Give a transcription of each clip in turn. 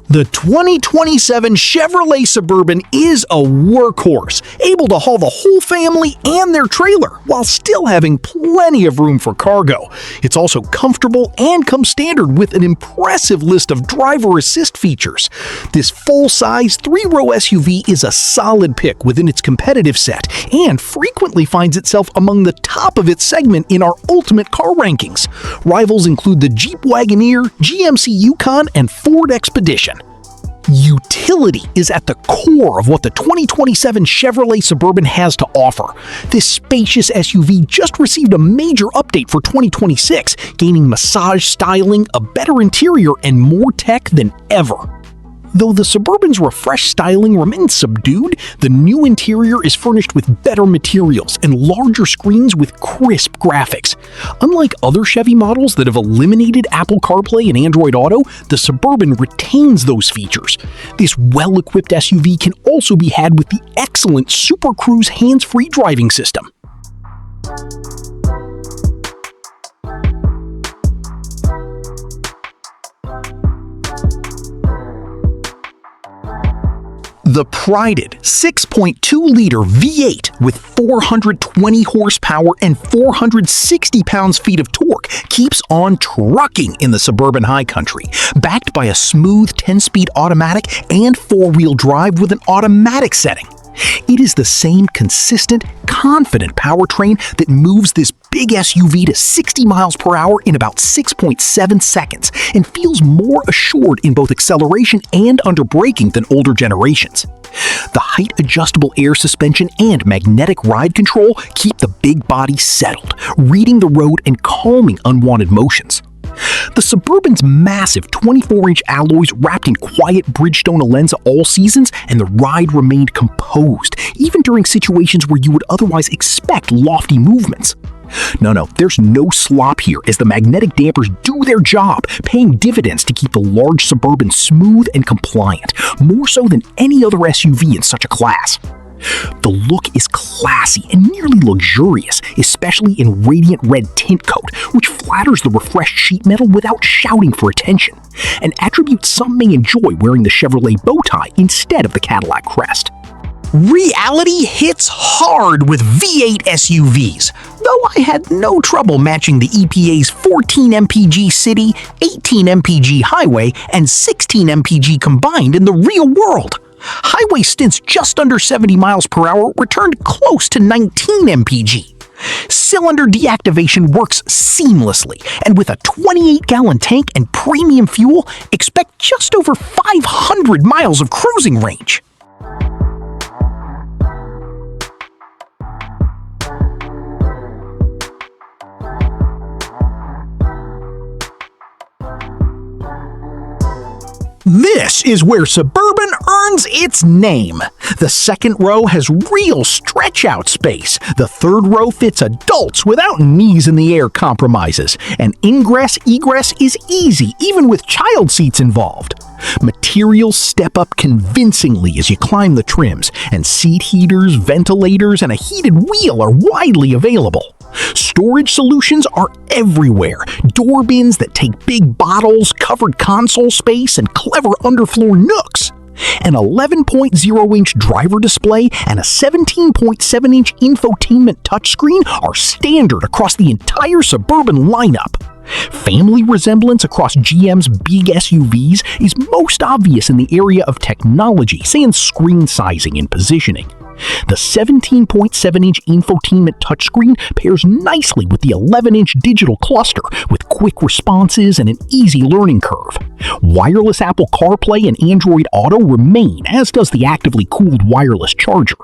The 2027 Chevrolet Suburban is a workhorse, able to haul the whole family and their trailer while still having plenty of room for cargo. It's also comfortable and comes standard with an impressive list of driver assist features. This full-size 3-row SUV is a solid pick within its competitive set and frequently finds itself among the top of its segment in our ultimate car rankings. Rivals include the Jeep Wagoneer, GMC Yukon, and Ford Expedition. Utility is at the core of what the 2027 Chevrolet Suburban has to offer. This spacious SUV just received a major update for 2026, gaining massage styling, a better interior, and more tech than ever. Though the Suburban's refreshed styling remains subdued, the new interior is furnished with better materials and larger screens with crisp graphics. Unlike other Chevy models that have eliminated Apple CarPlay and Android Auto, the Suburban retains those features. This well-equipped SUV can also be had with the excellent Super Cruise hands-free driving system. The prided 6.2-liter V8 with 420 horsepower and 460 pounds-feet of torque keeps on trucking in the suburban high country, backed by a smooth 10-speed automatic and 4-wheel drive with an automatic setting. It is the same consistent, confident powertrain that moves this big SUV to 60 miles per hour in about 6.7 seconds and feels more assured in both acceleration and under braking than older generations. The height-adjustable air suspension and magnetic ride control keep the big body settled, reading the road and calming unwanted motions. The Suburban's massive 24-inch alloys wrapped in quiet Bridgestone Alenza all seasons, and the ride remained composed, even during situations where you would otherwise expect lofty movements. No, there's no slop here, as the magnetic dampers do their job, paying dividends to keep the large Suburban smooth and compliant, more so than any other SUV in such a class. The look is classy and nearly luxurious, especially in radiant red tint coat, which flatters the refreshed sheet metal without shouting for attention, an attribute some may enjoy wearing the Chevrolet bow tie instead of the Cadillac crest. Reality hits hard with V8 SUVs, though I had no trouble matching the EPA's 14 mpg city, 18 mpg highway, and 16 mpg combined in the real world. Highway stints just under 70 miles per hour returned close to 19 mpg. Cylinder deactivation works seamlessly, and with a 28-gallon tank and premium fuel, expect just over 500 miles of cruising range. This is where Suburban earns its name. The second row has real stretch-out space. The third row fits adults without knees in the air compromises. And ingress-egress is easy, even with child seats involved. Materials step up convincingly as you climb the trims, and seat heaters, ventilators, and a heated wheel are widely available. Storage solutions are everywhere. Door bins that take big bottles, covered console space, and clever underfloor nooks. An 11.0-inch driver display and a 17.7-inch infotainment touchscreen are standard across the entire Suburban lineup. Family resemblance across GM's big SUVs is most obvious in the area of technology, say in screen sizing and positioning. The 17.7-inch infotainment touchscreen pairs nicely with the 11-inch digital cluster, with quick responses and an easy learning curve. Wireless Apple CarPlay and Android Auto remain, as does the actively cooled wireless charger.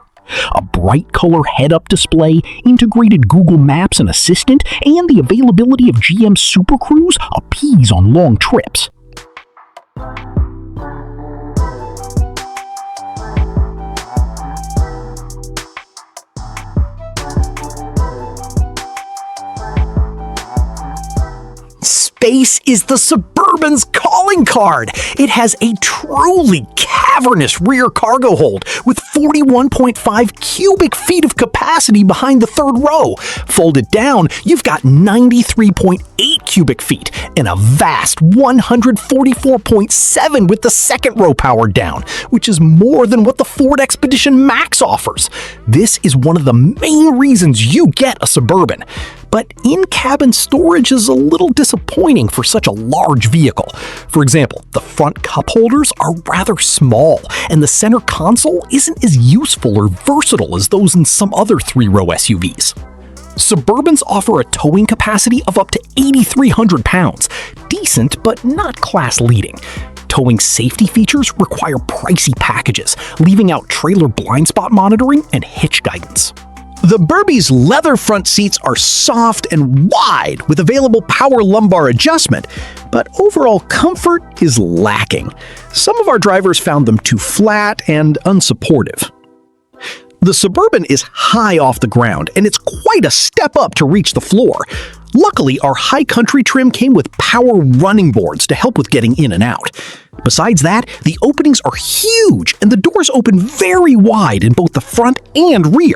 A bright color head-up display, integrated Google Maps and Assistant, and the availability of GM Super Cruise appease on long trips. space is the Suburban's calling card. It has a truly cavernous rear cargo hold with 41.5 cubic feet of capacity behind the third row. Folded down, you've got 93.8 cubic feet and a vast 144.7 with the second row powered down, which is more than what the Ford Expedition Max offers. This is one of the main reasons you get a Suburban. But in-cabin storage is a little disappointing for such a large vehicle. For example, the front cup holders are rather small, and the center console isn't as useful or versatile as those in some other three-row SUVs. Suburbans offer a towing capacity of up to 8,300 pounds. Decent, but not class-leading. Towing safety features require pricey packages, leaving out trailer blind spot monitoring and hitch guidance. The Burby's leather front seats are soft and wide with available power lumbar adjustment, but overall comfort is lacking. Some of our drivers found them too flat and unsupportive. The Suburban is high off the ground, and it's quite a step up to reach the floor. Luckily, our high country trim came with power running boards to help with getting in and out. Besides that, the openings are huge, and the doors open very wide in both the front and rear.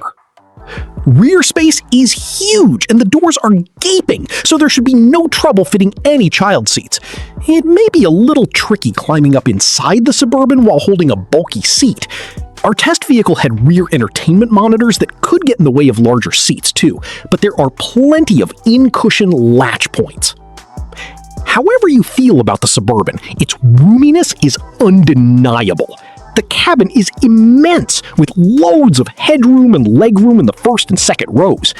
Rear space is huge and the doors are gaping, so there should be no trouble fitting any child seats. It may be a little tricky climbing up inside the Suburban while holding a bulky seat. Our test vehicle had rear entertainment monitors that could get in the way of larger seats too, but there are plenty of in-cushion latch points. However you feel about the Suburban, its roominess is undeniable. The cabin is immense, with loads of headroom and legroom in the first and second rows.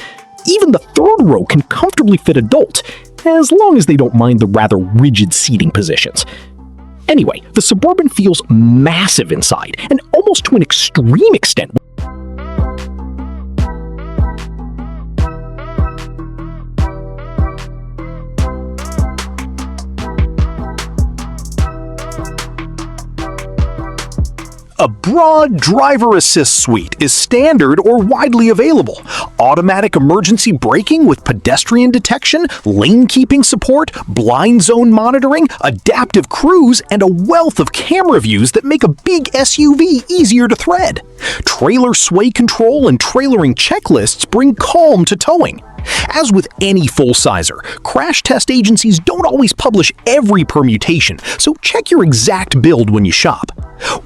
Even the third row can comfortably fit adults, as long as they don't mind the rather rigid seating positions. Anyway, the Suburban feels massive inside, and almost to an extreme extent. A broad driver assist suite is standard or widely available. Automatic emergency braking with pedestrian detection, lane keeping support, blind zone monitoring, adaptive cruise, and a wealth of camera views that make a big SUV easier to thread. Trailer sway control and trailering checklists bring calm to towing. As with any full-sizer, crash test agencies don't always publish every permutation, so check your exact build when you shop.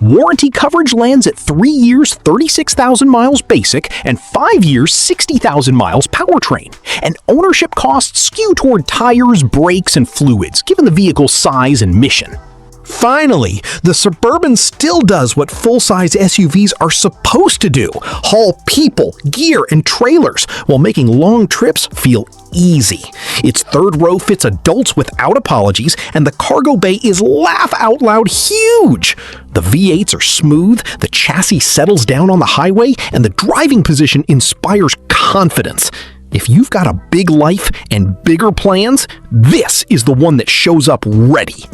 Warranty coverage lands at 3 years, 36,000 miles basic, and 5 years, 60,000 miles powertrain. And ownership costs skew toward tires, brakes, and fluids, given the vehicle's size and mission. Finally, the Suburban still does what full-size SUVs are supposed to do: haul people, gear, and trailers while making long trips feel easy. Its third row fits adults without apologies, and the cargo bay is laugh-out-loud huge. The V8s are smooth, the chassis settles down on the highway, and the driving position inspires confidence. If you've got a big life and bigger plans, this is the one that shows up ready.